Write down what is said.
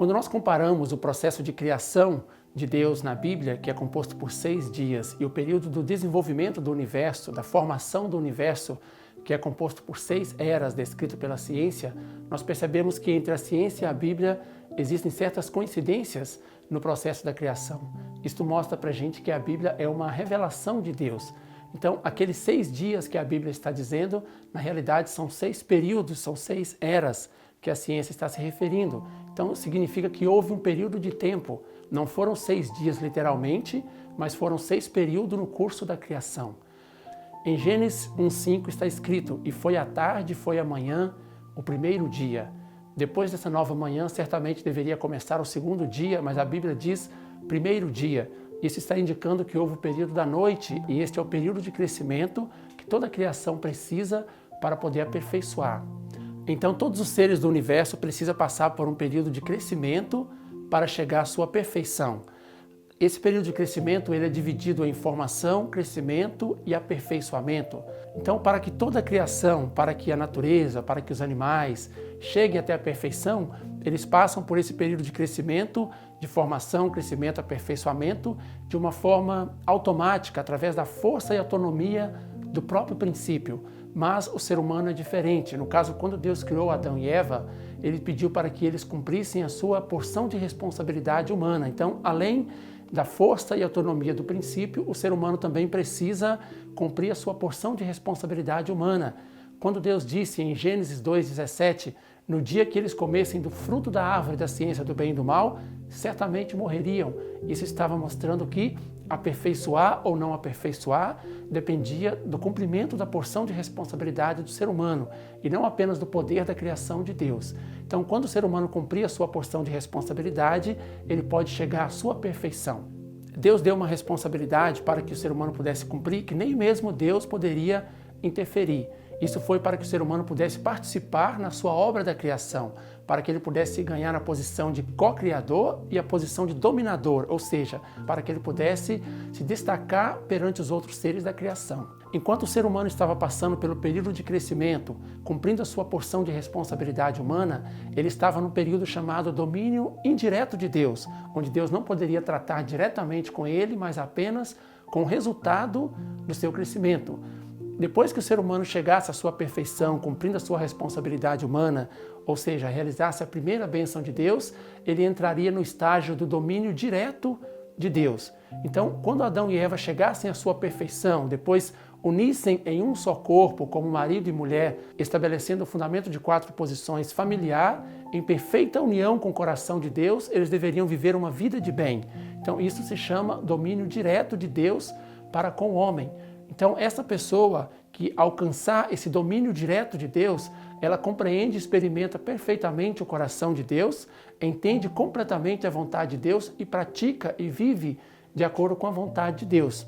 Quando nós comparamos o processo de criação de Deus na Bíblia, que é composto por 6 dias, e o período do desenvolvimento do universo, da formação do universo, que é composto por 6 eras descrito pela ciência, nós percebemos que entre a ciência e a Bíblia existem certas coincidências no processo da criação. Isto mostra para a gente que a Bíblia é uma revelação de Deus. Então, aqueles 6 dias que a Bíblia está dizendo, na realidade são 6 períodos, são 6 eras que a ciência está se referindo. Então, significa que houve um período de tempo. Não foram 6 dias literalmente, mas foram 6 períodos no curso da criação. Em Gênesis 1:5 está escrito: "E foi a tarde, foi a manhã, o primeiro dia." Depois dessa nova manhã, certamente deveria começar o segundo dia, mas a Bíblia diz primeiro dia. Isso está indicando que houve o período da noite, e este é o período de crescimento que toda a criação precisa para poder aperfeiçoar. Então, todos os seres do universo precisam passar por um período de crescimento para chegar à sua perfeição. Esse período de crescimento ele é dividido em formação, crescimento e aperfeiçoamento. Então, para que toda a criação, para que a natureza, para que os animais cheguem até a perfeição, eles passam por esse período de crescimento, de formação, crescimento, aperfeiçoamento, de uma forma automática, através da força e autonomia do próprio princípio. Mas o ser humano é diferente. No caso, quando Deus criou Adão e Eva, ele pediu para que eles cumprissem a sua porção de responsabilidade humana. Então, além da força e autonomia do princípio, o ser humano também precisa cumprir a sua porção de responsabilidade humana. Quando Deus disse em Gênesis 2:17, no dia que eles comessem do fruto da árvore da ciência do bem e do mal, certamente morreriam. Isso estava mostrando que aperfeiçoar ou não aperfeiçoar dependia do cumprimento da porção de responsabilidade do ser humano e não apenas do poder da criação de Deus. Então, quando o ser humano cumprir a sua porção de responsabilidade, ele pode chegar à sua perfeição. Deus deu uma responsabilidade para que o ser humano pudesse cumprir, que nem mesmo Deus poderia interferir. Isso foi para que o ser humano pudesse participar na sua obra da criação, para que ele pudesse ganhar a posição de co-criador e a posição de dominador, ou seja, para que ele pudesse se destacar perante os outros seres da criação. Enquanto o ser humano estava passando pelo período de crescimento, cumprindo a sua porção de responsabilidade humana, ele estava no período chamado domínio indireto de Deus, onde Deus não poderia tratar diretamente com ele, mas apenas com o resultado do seu crescimento. Depois que o ser humano chegasse à sua perfeição, cumprindo a sua responsabilidade humana, ou seja, realizasse a primeira bênção de Deus, ele entraria no estágio do domínio direto de Deus. Então, quando Adão e Eva chegassem à sua perfeição, depois unissem em um só corpo, como marido e mulher, estabelecendo o fundamento de 4 posições familiar, em perfeita união com o coração de Deus, eles deveriam viver uma vida de bem. Então, isso se chama domínio direto de Deus para com o homem. Então, essa pessoa que alcançar esse domínio direto de Deus, ela compreende e experimenta perfeitamente o coração de Deus, entende completamente a vontade de Deus e pratica e vive de acordo com a vontade de Deus.